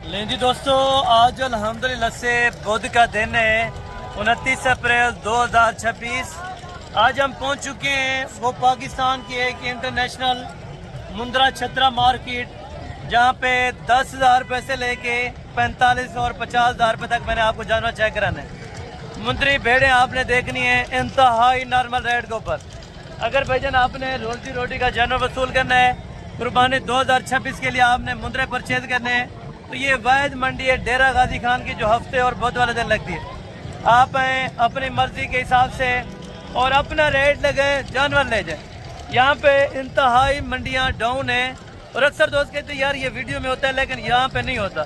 लें जी दोस्तों, आज अल्हम्दुलिल्लाह से बुध का दिन है 29 अप्रैल 2026। आज हम पहुंच चुके हैं वो पाकिस्तान की एक इंटरनेशनल मुंद्रा छतरा मार्केट, जहां पे 10,000 रुपये से लेके 45 और 50,000 रुपये तक मैंने आपको जानवर चेक कराना है। मुंद्री भेड़ें आपने देखनी है इंतहाई नॉर्मल रेट के ऊपर। अगर भाईजान आपने रोजी रोटी का जानवर वसूल करना है, कुर्बानी 2026 के लिए आपने मुंद्रे परचेज करने हैं, तो ये वाहिद मंडी है डेरा गाजी खान की, जो हफ्ते और बुध वाले दिन लगती है। आप आए अपनी मर्जी के हिसाब से और अपना रेट लगाए, जानवर ले जाए। यहाँ पे इंतहाई मंडियाँ डाउन है और अक्सर दोस्त कहते हैं यार ये वीडियो में होता है, लेकिन यहाँ पे नहीं होता।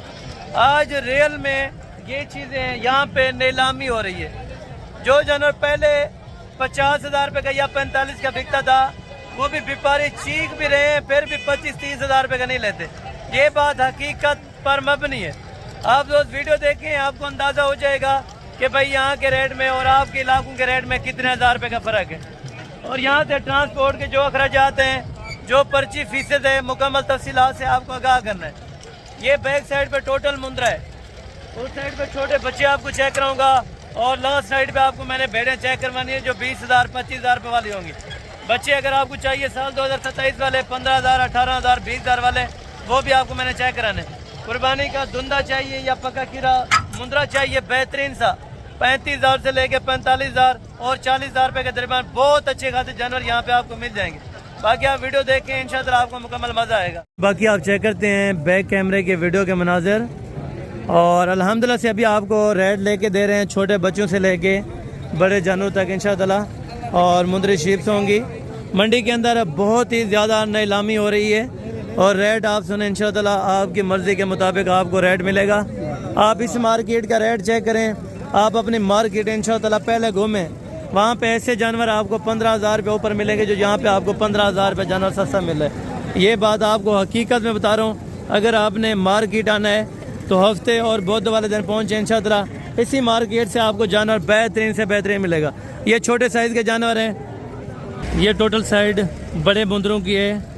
आज रियल में ये चीज़ें यहाँ पे नीलामी हो रही है। जो जानवर पहले 50,000 रुपये का या 45 का बिकता था, वो भी व्यापारी चीख भी रहे हैं, फिर भी 25-30 हज़ार रुपये का नहीं लेते। ये बात हकीकत पर मबनी है। आप दोस्त वीडियो देखें, आपको अंदाज़ा हो जाएगा कि भाई यहाँ के रेट में और आपके इलाकों के रेट में कितने हज़ार रुपये का फ़र्क है। और यहाँ से ट्रांसपोर्ट के जो अखराजात हैं, जो पर्ची फीसद है, मुकम्मल तफसीलात से आपको आगाह करना है। ये बैक साइड पे टोटल मुंद्रा है, उस साइड पे छोटे बच्चे आपको चेक कराऊंगा और लास्ट साइड पे आपको मैंने भेड़ें चेक करवानी है जो 20,000 25,000 रुपये वाली होंगी। बच्चे अगर आपको चाहिए साल 2027 वाले 15,000 18,000 20,000 वाले, वो भी आपको मैंने चेक कराने। कुर्बानी का धुंधा चाहिए या पक्का कीरा मुंद्रा चाहिए बेहतरीन सा, 35,000 से लेके 45,000 और 40,000 रुपये के दरमियान बहुत अच्छे खासे जानवर यहाँ पे आपको मिल जाएंगे। बाकी आप वीडियो देखें, इंशाल्लाह आपको मुकम्मल मज़ा आएगा। बाकी आप चेक करते हैं बैक कैमरे के वीडियो के मनाजिर, और अल्हम्दुलिल्लाह से अभी आपको रेट लेके दे रहे हैं छोटे बच्चों से लेके बड़े जानवर तक इंशाल्लाह। और मुंद्री शीप्स होंगी मंडी के अंदर, बहुत ही ज़्यादा नीलामी हो रही है और रेट आप सुने इंशाल्लाह आपकी मर्ज़ी के मुताबिक आपको रेट मिलेगा। आप इस मार्केट का रेट चेक करें, आप अपनी मार्केट इंशाल्लाह पहले घूमें, वहाँ पे ऐसे जानवर आपको 15,000 रुपये ऊपर मिलेंगे जो यहाँ पे आपको 15,000 रुपये जानवर सस्ता मिल रहा है। ये बात आपको हकीकत में बता रहा हूँ। अगर आपने मार्केट आना है तो हफ्ते और बुध वाले दिन पहुँचे इंशाल्लाह, इसी मार्केट से आपको जानवर बेहतरीन से बेहतरीन मिलेगा। ये छोटे साइज़ के जानवर हैं, ये टोटल साइड बड़े मुंदरों की है।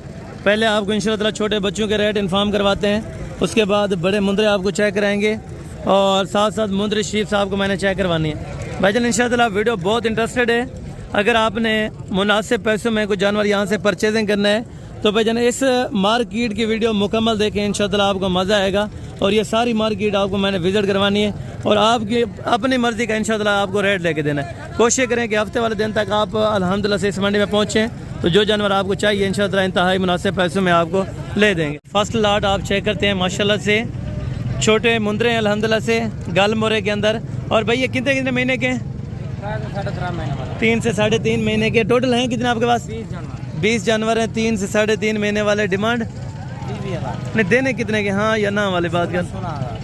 पहले आपको इंशाल्लाह छोटे बच्चों के रेट इन्फॉर्म करवाते हैं, उसके बाद बड़े मुंदरे आपको चेक कराएंगे और साथ साथ मुंदरी शीप्स आपको मैंने चेक करवानी है। भाईजान इंशाल्लाह वीडियो बहुत इंटरेस्टेड है। अगर आपने मुनासिब पैसों में कोई जानवर यहाँ से परचेजिंग करना है तो भाईजान इस मार्केट की वीडियो मुकम्मल देखें, इंशाल्लाह आपको मज़ा आएगा। और ये सारी मार्केट आपको मैंने विज़िट करवानी है और आपकी अपनी मर्ज़ी का इंशाल्लाह आपको रेट लेके देना है। कोशिश करें कि हफ्ते वाले दिन तक आप अल्हम्दुलिल्लाह से इस मंडी में पहुँचें, तो जो जानवर आपको चाहिए इंशाल्लाह इंतहाई मुनासिब पैसों में आपको ले देंगे। फर्स्ट लाट आप चेक करते हैं, माशाल्लाह से छोटे मुंदरे हैं अल्हम्दुलिल्लाह से गल मोरे के अंदर। और भाई ये कितने कितने महीने के? 3 से 3.5 महीने के। टोटल हैं कितने आपके पास? 20 जानवर हैं, 3 से 3.5 महीने वाले। डिमांड नहीं देने कितने के? हाँ या ना वाली बात कर,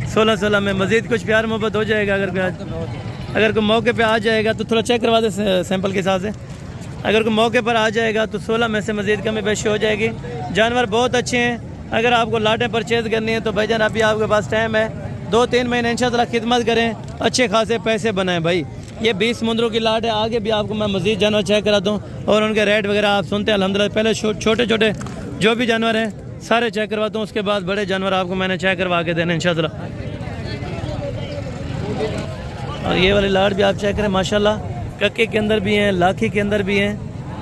16 में मज़ीद कुछ प्यार मोहब्बत हो जाएगा। अगर कोई मौके पे आ जाएगा तो थोड़ा चेक करवा दे सैंपल के हिसाब से। अगर कोई मौके पर आ जाएगा तो 16 में से मज़ीद कमी बेशी हो जाएगी। जानवर बहुत अच्छे हैं। अगर आपको लाटें परचेज़ करनी है तो भाईजान अभी आपके पास टाइम है, 2-3 महीने इंशाल्लाह खिदमत करें, अच्छे खासे पैसे बनाएं। भाई ये 20 मुंदरों की लाट है। आगे भी आपको मैं मज़ीद जानवर चेक कराता हूँ और उनके रेट वगैरह आप सुनते हैं अल्हम्दुलिल्लाह। पहले छोटे छोटे जो भी जानवर हैं सारे चेक करवाता हूँ, उसके बाद बड़े जानवर आपको मैंने चेक करवा के देने इंशाल्लाह। और ये वाली लाट भी आप चेक करें माशाल्लाह, कक्के के अंदर भी हैं, लाखी के अंदर भी हैं।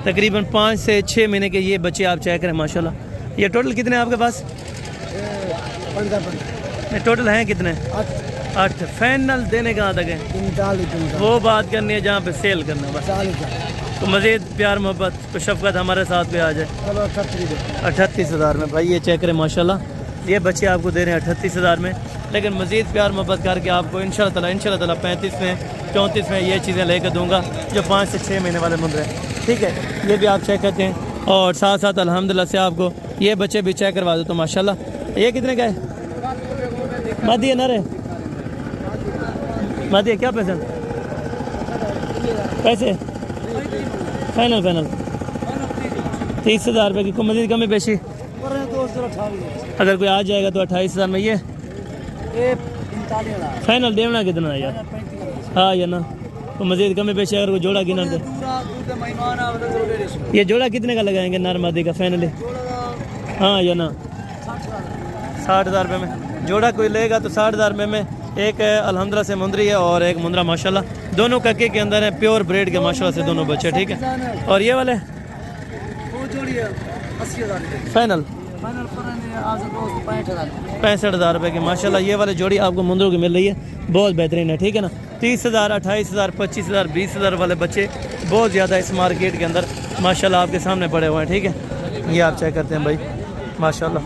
तकरीबन 5 से 6 महीने के ये बच्चे आप चेक करें माशाल्लाह। ये टोटल कितने हैं आपके पास? 15 टोटल हैं कितने? 8। फाइनल देने कहाँ तक है? वो बात करनी है जहाँ पे सेल करना बस। तो मज़ीद प्यार मोहब्बत तो शफकत हमारे साथ पे आ जाए। 38,000 में। भाई ये चेक करें माशाल्लाह, ये बच्चे आपको दे रहे हैं 38,000 में, लेकिन मज़ीद प्यार मोहब्बत करके आपको इंशाल्लाह 35 में 34 में ये चीज़ें लेकर दूंगा जो 5 से 6 महीने वाले मुंदरे हैं। ठीक है, ये भी आप चेक करते हैं और साथ साथ अल्हम्दुलिल्लाह से आपको ये बच्चे भी चेक करवा दो तो माशाल्लाह। ये कितने का है? मादी ना रे मादी क्या पैसे? पैसे फाइनल 30,000 रुपये की। मज़ीद कमी बेशी अगर कोई आ जाएगा तो 28,000 में। ये फाइनल देना कितना है यार? हाँ या ना? तो मज़ीद कमी बेशी अगर कोई जोड़ा गिना दे। ये जोड़ा कितने का लगाएंगे नर मादी का फाइनली? हाँ या ना? 60,000 रुपये में। जोड़ा कोई लेगा तो 60,000 रुपये में। एक अल्हम्दुलिल्लाह से मुंदरी है और एक मुंदरा माशाल्लाह, दोनों कक्के के अंदर है, प्योर ब्रीड के माशाल्लाह से दोनों बच्चे, ठीक है। और ये वाले वो जोड़ी है 80,000 फाइनल 65,000 रुपये की माशाल्लाह। ये वाले जोड़ी आपको मुंदरों की मिल रही है, बहुत बेहतरीन है, ठीक है ना। 30,000, 28,000, 25,000, 20,000 वाले बच्चे बहुत ज़्यादा इस मार्केट के अंदर माशाल्लाह आपके सामने पड़े हुए हैं, ठीक है। ये आप चेक करते हैं भाई माशाल्लाह।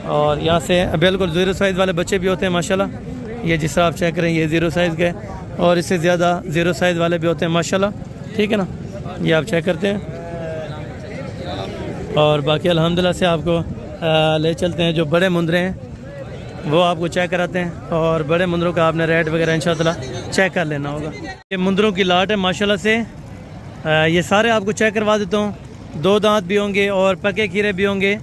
और यहाँ से बिल्कुल 0 साइज़ वाले बच्चे भी होते हैं माशाल्लाह। ये जिस तरह आप चेक करें ये 0 साइज़ के, और इससे ज़्यादा 0 साइज़ वाले भी होते हैं माशाल्लाह, ठीक है ना। ये आप चेक करते हैं। और बाकी अल्हम्दुलिल्लाह से आपको ले चलते हैं, जो बड़े मुंदरे हैं वो आपको चेक कराते हैं, और बड़े मुंदरों का आपने रेट वगैरह इंशाअल्लाह चेक कर लेना होगा। ये मुंदरों की लाट है माशाल्लाह से, ये सारे आपको चेक करवा देता हूँ। 2 दांत भी होंगे और पके खीरे भी होंगे।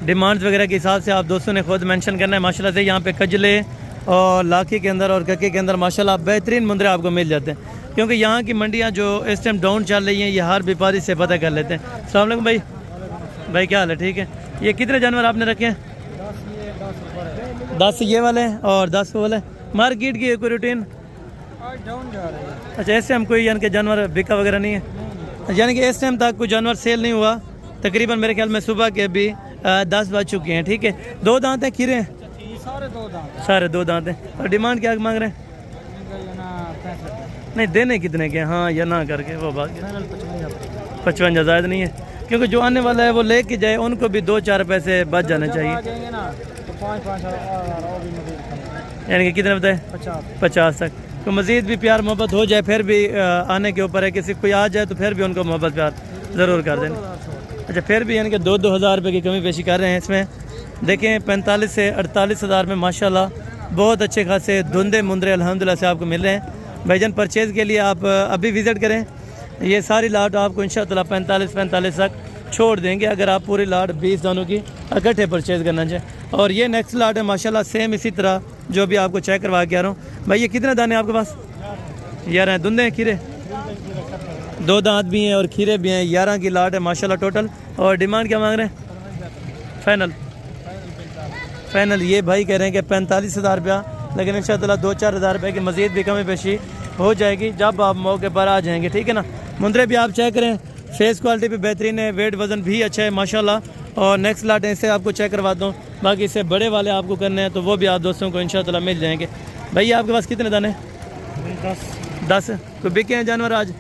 डिमांड्स वगैरह के हिसाब से आप दोस्तों ने खुद मेंशन करना है माशाल्लाह से। यहाँ पे कजले और लाखी के अंदर और कक्के के अंदर माशाल्लाह बेहतरीन मुंदरे आपको मिल जाते हैं, क्योंकि यहाँ की मंडियाँ जो इस टाइम डाउन चल रही हैं ये हर व्यापारी से पता कर लेते हैं। अस्सलाम वालेकुम भाई, भाई क्या हाल है, ठीक है। ये कितने जानवर आपने रखे हैं? 10 ये वाले और 10 वाले। मार्केट की कोई रूटीन? अच्छा, इस टाइम कोई यानी कि जानवर बिका वगैरह नहीं है, यानी कि इस टाइम तक कोई जानवर सेल नहीं हुआ। तकरीबन मेरे ख्याल में सुबह के भी 10 बज चुके हैं, ठीक है। 2 दांत हैं खीरे? सारे 2 दांत हैं। और डिमांड क्या मांग रहे हैं? नहीं, देने कितने के? हाँ या ना करके वो बात 55 ज़ायद नहीं है, क्योंकि जो आने वाला है वो लेके जाए, उनको भी 2-4 पैसे बच जाने चाहिए। यानी कि कितने बताए? 50 तक। तो मज़ीद भी प्यार मोहब्बत हो जाए फिर भी आने के ऊपर है, किसी कोई आ जाए तो फिर भी उनको मोहब्बत प्यार ज़रूर कर देना। अच्छा, फिर भी यानी कि 2-2 हज़ार रुपये की कमी पेशी कर रहे हैं इसमें। देखें 45 से 48 हज़ार में माशाल्लाह बहुत अच्छे खासे धुंधे मुंदरे अल्हम्दुलिल्लाह से आपको मिल रहे हैं। भाईजान परचेज़ के लिए आप अभी विज़िट करें, ये सारी लाट आपको इंशाअल्लाह 45 तक छोड़ देंगे, अगर आप पूरी लाट 20 दानों की इकट्ठे परचेज़ करना चाहें। और ये नेक्स्ट लाट है माशाल्लाह सेम इसी तरह जो भी आपको चेक करवा के आ रहा हूँ। भाई ये कितने दाने आपके पास? 11 हैं। धुंधे हैं खीरे? 2 दांत भी हैं और खीरे भी हैं। 11 की लाट है माशाल्लाह टोटल। और डिमांड क्या मांग रहे हैं? फाइनल ये भाई कह रहे हैं कि 45 हज़ार रुपया, लेकिन इंशाअल्लाह 2-4 हज़ार रुपये की मज़ीद भी कमी पेशी हो जाएगी जब आप मौके पर आ जाएंगे, ठीक है ना। मुंदरे भी आप चेक करें, फेस क्वालिटी भी बेहतरीन है, वेट वज़न भी अच्छा है माशाल्लाह। और नेक्स्ट लाट है, इससे आपको चेक करवा दूँ। बाकी इससे बड़े वाले आपको करने हैं तो वो भी आप दोस्तों को इंशाअल्लाह मिल जाएंगे। भैया आपके पास कितने दाने? 10। कोई बिके हैं जानवर आज?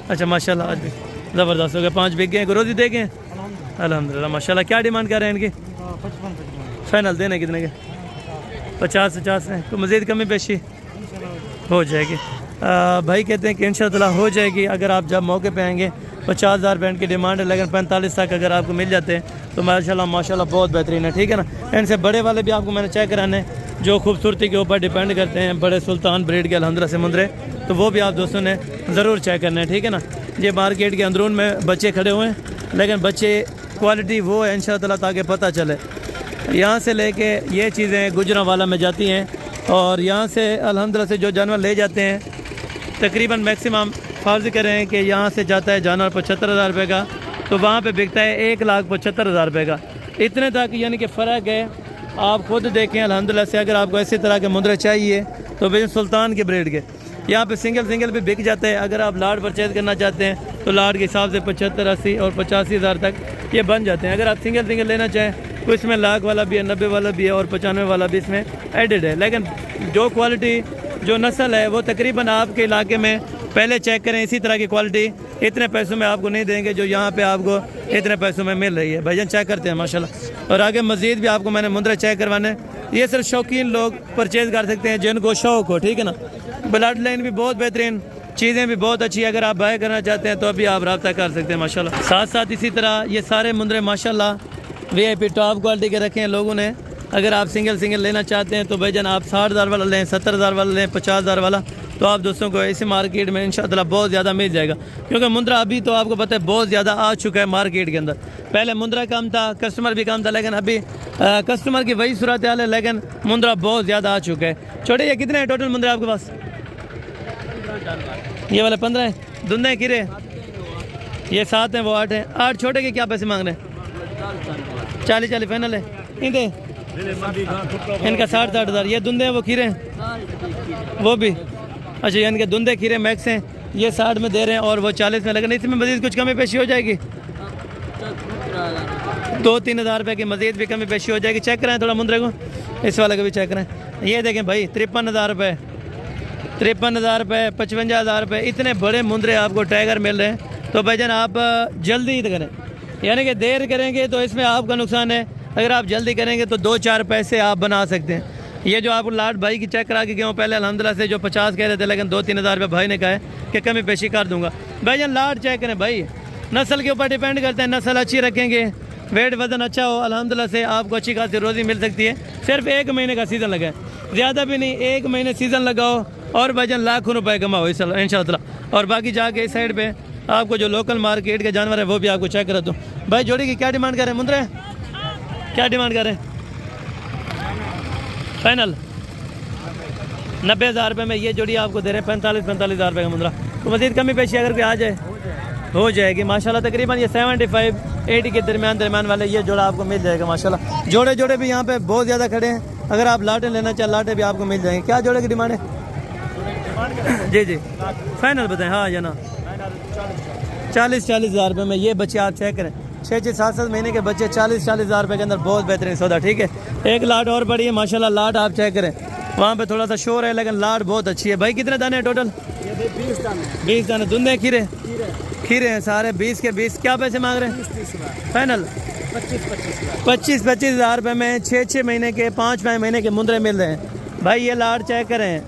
अच्छा माशाल्लाह, आज भी ज़बरदस्त हो गया, 5 बिक गए। रोज़ी देखे अल्हम्दुलिल्लाह माशाल्लाह। क्या डिमांड कर रहे हैं इनकी? फाइनल देने कितने के? 50 है। तो मज़ीद कमी पेशी हो जाएगी। भाई कहते हैं कि इंशाअल्लाह हो जाएगी, अगर आप जब मौके पे आएंगे। 50,000 रुपये की डिमांड है, लेकिन 45 तक अगर आपको मिल जाते हैं तो माशाल्लाह बहुत बेहतरीन है, ठीक है ना। इनसे बड़े वाले भी आपको मैंने चेक कराने जो खूबसूरती के ऊपर डिपेंड करते हैं, बड़े सुल्तान ब्रीड के अल्हम्दुलिल्लाह से मुंदरे, तो वो भी आप दोस्तों ने ज़रूर चेक करना है, ठीक है ना। ये मार्केट के अंदरून में बच्चे खड़े हुए हैं, लेकिन बच्चे क्वालिटी वो है इंशाअल्लाह ताकि पता चले। यहाँ से लेके ये चीज़ें गुजरांवाला में जाती हैं, और यहाँ से अल्हम्दुलिल्लाह से जो जानवर ले जाते हैं तकरीबन मैक्सिमम फर्ज करें कि यहाँ से जाता है जानवर 75,000 रुपये का, तो वहाँ पे बिकता है 1,75,000 रुपये का। इतने तक यानी कि फ़र्क है, आप खुद देखें अल्हम्दुलिल्लाह से। अगर आपको इसी तरह के मुंदरे चाहिए तो बेशक सुल्तान के ब्रीड के यहाँ पे सिंगल भी बिक जाते हैं। अगर आप लाट परचेज़ करना चाहते हैं तो लाट के हिसाब से 75, 80 और 85 हज़ार तक ये बन जाते हैं। अगर आप सिंगल लेना चाहें तो इसमें 1,00,000 वाला भी है, 90 वाला भी है और 95 वाला भी इसमें एडेड है। लेकिन जो क्वालिटी जो नस्ल है वो तकरीबन आपके इलाके में पहले चेक करें, इसी तरह की क्वालिटी इतने पैसों में आपको नहीं देंगे जो यहाँ पे आपको इतने पैसों में मिल रही है। भाईजान चेक करते हैं माशाल्लाह। और आगे मज़ीद भी आपको मैंने मुंदरे चेक करवाने, ये सिर्फ शौकीन लोग परचेज़ कर सकते हैं जिनको शौक़ हो, ठीक है ना। ब्लड लाइन भी बहुत बेहतरीन, चीज़ें भी बहुत अच्छी है। अगर आप बाय करना चाहते हैं तो अभी आप रब्ता कर सकते हैं माशाल्लाह। साथ साथ इसी तरह ये सारे मुंदरे माशाल्लाह VIP टॉप क्वालिटी के रखे हैं लोगों ने। अगर आप सिंगल लेना चाहते हैं तो भाईजान आप 60,000 वाला लें, 70,000 वाला लें, 50,000 वाला, तो आप दोस्तों को इसी मार्केट में इंशाअल्लाह बहुत ज़्यादा मिल जाएगा। क्योंकि मुंदरा अभी तो आपको पता है बहुत ज़्यादा आ चुका है मार्केट के अंदर। पहले मुंदरा कम था, कस्टमर भी कम था, लेकिन अभी कस्टमर की वही सूरत हाल है, लेकिन मुंदरा बहुत ज़्यादा आ चुका है। छोटे ये कितने हैं टोटल मुंदरा आपके पास? ये वाले 15 है। धुंधे हैं खीरे? ये 7 हैं, वो 8 हैं। 8 छोटे के क्या पैसे मांग रहे हैं? 40 फाइनल है। इनके इनका 60,000। ये धुंधे हैं वो खीरे हैं वो भी। अच्छा यानी कि धुंधे खीरे मैक्स हैं, ये 60 में दे रहे हैं और वो 40 में। लेकिन इसमें मजीद कुछ कमी पेशी हो जाएगी, 2-3 हज़ार रुपये की मजीद भी कमी पेशी हो जाएगी। चेक कराएं थोड़ा मुंद्रे को, इस वाले को भी चेक कराएं। ये देखें भाई 53,000 रुपये, 53,000 रुपये, 55,000 रुपये, इतने बड़े मुंद्रे आपको टाइगर मिल रहे हैं। तो भाईजान आप जल्दी करें, यानी कि देर करेंगे तो इसमें आपका नुकसान है, अगर आप जल्दी करेंगे तो 2-4 पैसे आप बना सकते हैं। ये जो आपको लाट भाई की चेक करा के गया हूँ पहले अल्हम्दुलिल्लाह से, जो 50 कह रहे थे, लेकिन 2-3 हज़ार रुपये भाई ने कहा है कि कमी पेशी कर दूंगा। भाईजान लाट चेक करें भाई, नस्ल के ऊपर डिपेंड करते हैं, नस्ल अच्छी रखेंगे, वेट वज़न अच्छा हो, अल्हम्दुलिल्लाह से आपको अच्छी खासी रोज़ी मिल सकती है। सिर्फ 1 महीने का सीज़न लगा है, ज़्यादा भी नहीं, 1 महीने सीज़न लगाओ और भाईजान लाखों रुपए कमाओ इंशाअल्लाह। और बाकी जाके इस साइड पे आपको जो लोकल मार्केट के जानवर है वो भी आपको चेक कराता हूँ। भाई जोड़ी की क्या डिमांड करें मुंद्रे, क्या डिमांड करें? फाइनल 90,000 रुपये में ये जोड़ी आपको दे रहे हैं, 45,000 रुपये का मुंद्रा। तो मज़ीद कमी पेशी अगर कोई आ जाए हो जाएगी माशाल्लाह। तकरीबन ये 75-80 के दरमियान वाले ये जोड़ा आपको मिल जाएगा माशाल्लाह। जोड़े भी यहाँ पे बहुत ज़्यादा खड़े हैं, अगर आप लाटे लेना चाहें लाटे भी आपको मिल जाएंगे। क्या जोड़े की डिमांड है? जी फाइनल बताएं। हाँ या ना? 40,000 रुपये में ये बच्चे आप चेक करें, 6-6, 7-7 महीने के बच्चे 40,000 रुपये के अंदर, बहुत बेहतरीन सौदा। ठीक है, एक लाट और बड़ी है माशाल्लाह, लाट आप चेक करें, वहाँ पे थोड़ा सा शोर है लेकिन लाट बहुत अच्छी है। भाई कितने दाने हैं टोटल? 20 दाने। धुंधे खीरे हैं सारे 20 के 20। क्या पैसे मांग रहे हैं? फाइनल 25 हज़ार रुपये में 6-6 महीने के, 5-5 महीने के मुंद्रे मिल रहे हैं। भाई ये लाट चेक करें,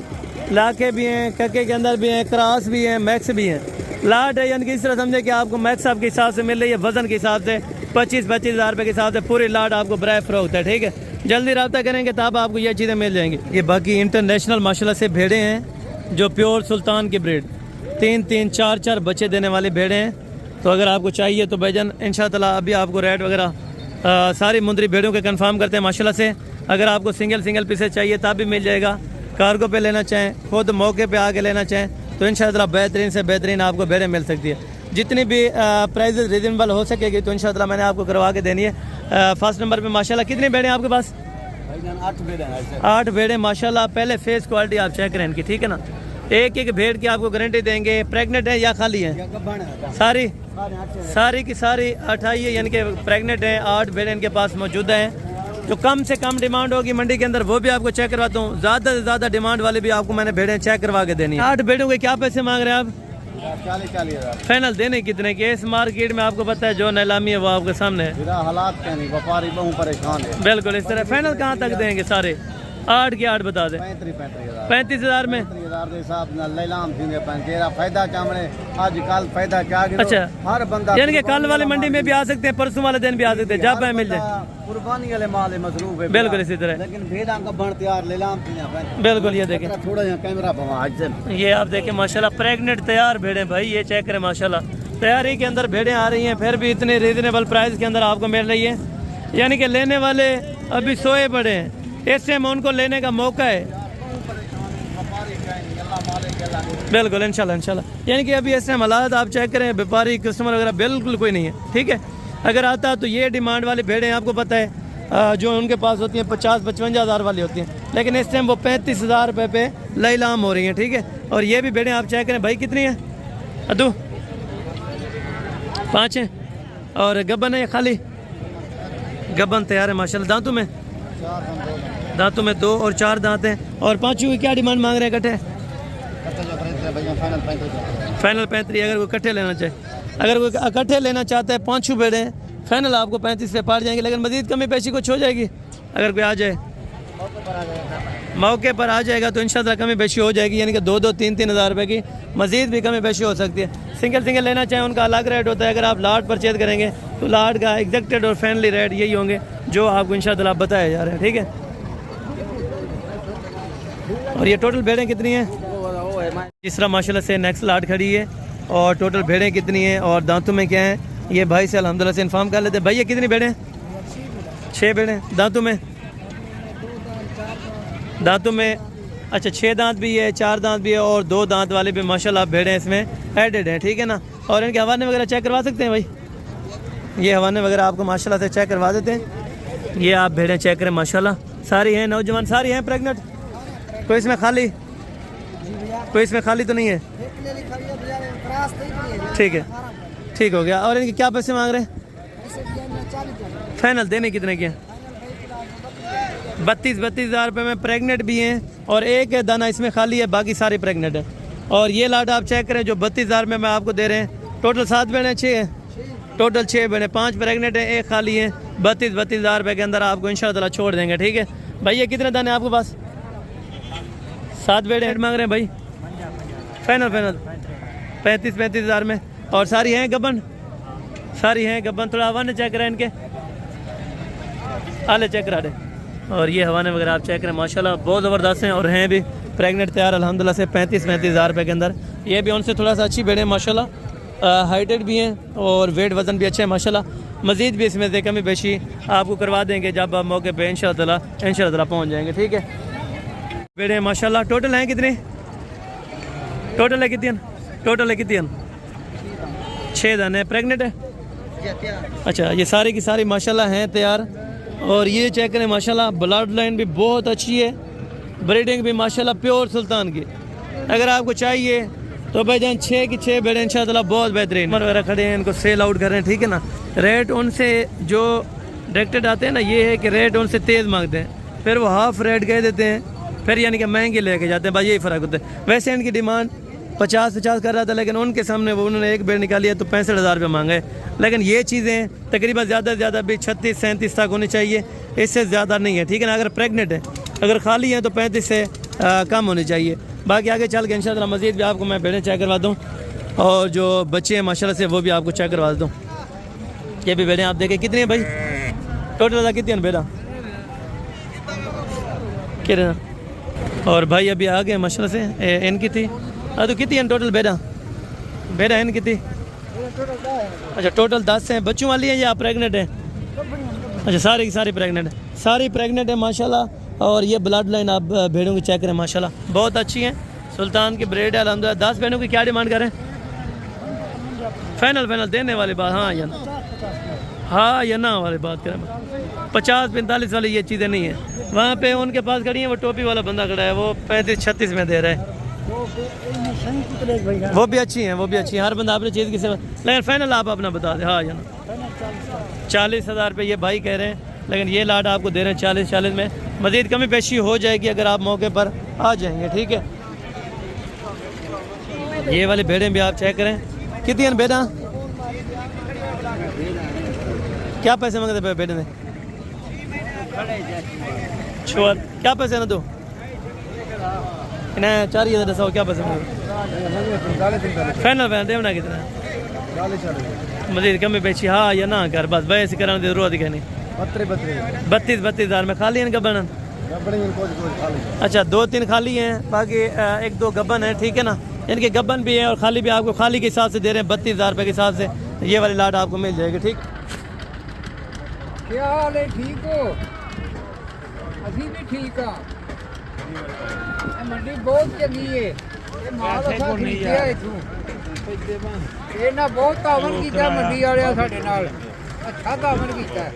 लाके भी हैं, कक्के के अंदर भी हैं, क्रॉस भी हैं, मैक्स भी हैं। लाट है यानी कि इस तरह समझे कि आपको मैक्स आपके हिसाब से मिल रही है, वजन के हिसाब से 25 हज़ार रुपये के हिसाब से पूरी लाट आपको बराए फरोख्त है। ठीक है, जल्दी रब्ता करेंगे तब आपको ये चीज़ें मिल जाएंगी। ये बाकी इंटरनेशनल माशाल्लाह से भेड़े हैं जो प्योर सुल्तान की ब्रीड, 3-3, 4-4 बच्चे देने वाले भेड़े हैं। तो अगर आपको चाहिए तो भाईजान इंशाअल्लाह अभी आपको रेट वगैरह सारी मुंद्री भेड़ों के कंफर्म करते हैं माशाल्लाह से। अगर आपको सिंगल पीसेस चाहिए तब भी मिल जाएगा, कार्गो पे लेना चाहें, खुद मौके पे आके लेना चाहें तो इंशाअल्लाह बेहतरीन से बेहतरीन आपको भेड़ें मिल सकती है। जितनी भी प्राइजेस रीजनेबल हो सकेगी तो इंशाअल्लाह मैंने आपको करवा के देनी है। फर्स्ट नंबर पे माशाल्लाह कितनी भेड़ें आपके पास? 8 भेड़ें माशाल्लाह। पहले फेस क्वालिटी आप चेक करें इनकी, ठीक है ना? एक भेड़ की आपको गारंटी देंगे। प्रेग्नेंट है या खाली है? सारी की सारी 28 यानी कि प्रेग्नेंट हैं। 8 भेड़ें इनके पास मौजूद हैं। जो कम से कम डिमांड होगी मंडी के अंदर वो भी आपको चेक करवाता हूँ, ज़्यादा से ज़्यादा डिमांड वाले भी आपको मैंने भेड़ें चेक करवा के देनी है। 8 भेड़ों के क्या पैसे मांग रहे हैं आप? 40,000। फाइनल देने कितने के? इस मार्केट में आपको पता है जो नीलामी है वो आपके सामने है, हालात क्या नहीं, व्यापारी बहुत परेशान है। बिल्कुल इस तरह। फाइनल कहाँ तक देंगे? सारे 8 के 8 बता दें। 35,000 में अच्छा, हर बंदा यानी कि कल वाली मंडी में भी आ सकते हैं, परसों वाले दिन भी आ सकते हैं, जब मिल जाए। कुर्बानी वाले माल है, मसरूफ है। बिल्कुल इसी तरह। लेकिन भेड़ा का बन तैयार नीलाम बिल्कुल। ये देखें थोड़ा कैमरा ये आप देखें माशाल्लाह प्रेग्नेंट तैयार भेड़े भाई, ये चेक करें माशाल्लाह। तैयारी के अंदर भेड़ें आ रही हैं, फिर भी इतने रीजनेबल प्राइस के अंदर आपको मिल रही है। यानी कि लेने वाले अभी सोए पड़े हैं, इस टाइम उनको लेने का मौका है। बिल्कुल इंशाल्लाह। यानी कि अभी इस टाइम हालात आप चेक करें, व्यापारी कस्टमर वगैरह बिल्कुल कोई नहीं है। ठीक है, अगर आता तो ये डिमांड वाली भेड़ें आपको पता है जो उनके पास होती हैं 50-55 हज़ार वाली होती हैं, लेकिन इस टाइम वो 35,000 रुपये पे लैलाम हो रही हैं। ठीक है, और ये भी भेड़ें आप चेक करें भाई कितनी है? अदू 5 हैं और गबन है खाली? गबन तैयार है माशाल्लाह। दांतों में 2 और 4 दांत हैं। और पाँचों की क्या डिमांड मांग रहे हैं इकट्ठे? फाइनल 35। अगर कोई इकट्ठे लेना चाहे, अगर कोई इकट्ठे लेना चाहता है 5 भेड़े फाइनल आपको 35 पे पड़ जाएंगे, लेकिन मजीद कमी पेशी कुछ हो जाएगी। अगर कोई आ जाए मौके पर आ जाएगा तो इंशाल्लाह कमी पेशी हो जाएगी, यानी कि 2-2, 3-3 हज़ार रुपये की मजीद भी कमी पेशी हो सकती है। सिंगल लेना चाहें उनका अलग रेट होता है। अगर आप लाट परचेज करेंगे तो लाट का एग्जैक्टेड और फैनली रेट यही होंगे जो आपको इंशाल्लाह बताए जा रहे हैं। ठीक है, और ये टोटल भेड़ें कितनी हैं? इस तरह माशाल्लाह से नेक्स्ट लाट खड़ी है। और टोटल भेड़ें कितनी हैं और दांतों में क्या हैं ये भाई से अल्हम्दुलिल्लाह से इन्फॉर्म कर लेते हैं। भाई ये कितनी भेड़ें? 6 भेड़ें। दांतों में अच्छा 6 दांत भी है, 4 दांत भी है और 2 दांत वाले भी माशाल्लाह भेड़ें इसमें एडेड हैं। ठीक है ना, और इनके हवाने वगैरह चेक करवा सकते हैं भाई, ये हवाने वगैरह आपको माशाल्लाह से चेक करवा देते हैं। ये आप भेड़ें चेक करें माशाल्लाह, सारी हैं नौजवान, सारी हैं प्रेग्नेंट। कोई इसमें खाली, कोई इसमें खाली तो नहीं है? ठीक है, ठीक हो गया। और इनके क्या पैसे मांग रहे हैं? फाइनल देने कितने के? 32,000 रुपये में प्रेग्नेंट भी हैं और एक दाना इसमें खाली है, बाकी सारी प्रेग्नेंट है। और ये लाट आप चेक करें जो 32,000 में आपको दे रहे हैं। टोटल 7 भेड़ें, 6 हैं टोटल, 6 भेड़ें, 5 प्रेग्नेंट हैं, एक खाली है। 32,000 रुपये के अंदर आपको इंशाअल्लाह छोड़ देंगे, ठीक है भाई। ये कितने दाने आपके पास? 7 भेड़ें हेड मांग रहे हैं भाई। फाइनल 35,000 में। और सारी हैं गबन, सारी हैं गबन। थोड़ा हवाने चेक करें इनके, आले चेक करा दे। और ये हवाने वगैरह आप चेक करें माशाल्लाह बहुत ज़बरदस्त हैं और हैं भी प्रेग्नेंट तैयार अल्हम्दुलिल्लाह से 35,000 रुपये के अंदर। ये भी उनसे थोड़ा सा अच्छी भेड़ें माशाल्लाह, हाइटेड भी हैं और वेट वज़न भी अच्छा है माशाल्लाह। मज़ीद भी इसमें से कमी बेशी आपको करवा देंगे जब आप मौके पे इंशाअल्लाह पहुँच जाएंगे, ठीक है। भेड़ें माशाल्लाह टोटल हैं कितने? टोटल है कितनी? टोटल है कितनी? 6 दाने प्रेग्नेंट है। अच्छा, ये सारी की सारी माशाल्लाह हैं तैयार। और ये चेक करें माशाल्लाह, ब्लड लाइन भी बहुत अच्छी है, ब्रीडिंग भी माशाल्लाह प्योर सुल्तान की। अगर आपको चाहिए तो भाईजान 6 की 6 भेड़ें इंशाअल्लाह बहुत बेहतरीन वगैरह खड़े हैं, इनको सेल आउट कर रहे हैं, ठीक है ना। रेट उनसे जो डायरेक्टेड आते हैं ना, ये है कि रेट उनसे तेज़ मांगते हैं, फिर वो हाफ रेट कह देते हैं, फिर यानी कि महंगे लेके जाते हैं भाई, यही फ़र्क होता है। वैसे इनकी डिमांड 50 कर रहा था, लेकिन उनके सामने वो उन्होंने एक भेड़ निकाली है तो 65,000 रुपये मांगे। लेकिन ये चीज़ें तकरीबन ज़्यादा से ज़्यादा भी 36-37 तक होनी चाहिए, इससे ज़्यादा नहीं है, ठीक है ना। अगर प्रेग्नेंट है, अगर खाली है तो 35 से कम होनी चाहिए। बाकी आगे चल के इंशाअल्लाह मज़ीद भी आपको मैं भेड़ें चेक करवा दूँ और जो बच्चे हैं माशाल्लाह से वो भी आपको चेक करवा दूँ। ये भी भेड़ें आप देखें कितनी है भाई, टोटल कितनी है भेड़ा कितना। और भाई अभी आ गए माशाल्लाह से इनकी थी तो कितनी है टोटल भेड़ा इनकी थी? अच्छा, टोटल 10 हैं। बच्चों वाली है या प्रेग्नेंट है? अच्छा, सारी की सारी प्रेग्नेंट है, सारी प्रेग्नेंट है माशाल्लाह। और ये ब्लड लाइन आप भेड़ों की चेक करें माशाल्लाह बहुत अच्छी हैं, सुल्तान की ब्रेड है अल्हम्दुलिल्लाह। 10 भेड़ों की क्या डिमांड करें? फाइनल देने वाली बात, हाँ या ना, हाँ या ना वाली बात करें। 50-45 वाली ये चीज़ें नहीं है। वहाँ पे उनके पास खड़ी है, वो टोपी वाला बंदा खड़ा है, वो 35-36 में दे रहा है। वो भी अच्छी हैं, वो भी अच्छी हैं। हर बंदा अपनी चीज़ की सेवा, लेकिन फाइनल आप अपना बता दें। हाँ या ना, 40,000 रुपये ये भाई कह रहे हैं, लेकिन ये लाट आपको दे रहे हैं 40 में। मज़ीद कमी पेशी हो जाएगी अगर आप मौके पर आ जाएंगे, ठीक है। ये वाली भेड़ें भी आप चेक करें कितनी हैं भेड़ा, क्या पैसे मांगते पे भेड़े ने? छोर क्या पैसे ना दो इन्हें 4,000 दसा क्या पैसे मांगे? फाइनल देवना कितना? मज़ीद कमी पेशी हाँ या ना कर, बस बहस कराने की जरूरत ही नहीं। 32,000 में खाली है इनका बनन? अच्छा, 2-3 खाली हैं, बाकी 1-2 गबन है, ठीक है ना। इनके गबन भी हैं और खाली भी आपको खाली के हिसाब से दे रहे हैं 32,000 रुपये के हिसाब से। ये वाली लाट आपको मिल जाएगी, ठीक। क्या हाल है? ठीक हो? अभी भी ठीक है। मंडी बहुत चंगी है, माल असा खरीदिया इथों। ये ना बहुत तावन किया मंडी वाले साडे नाल, अच्छा तावन किया।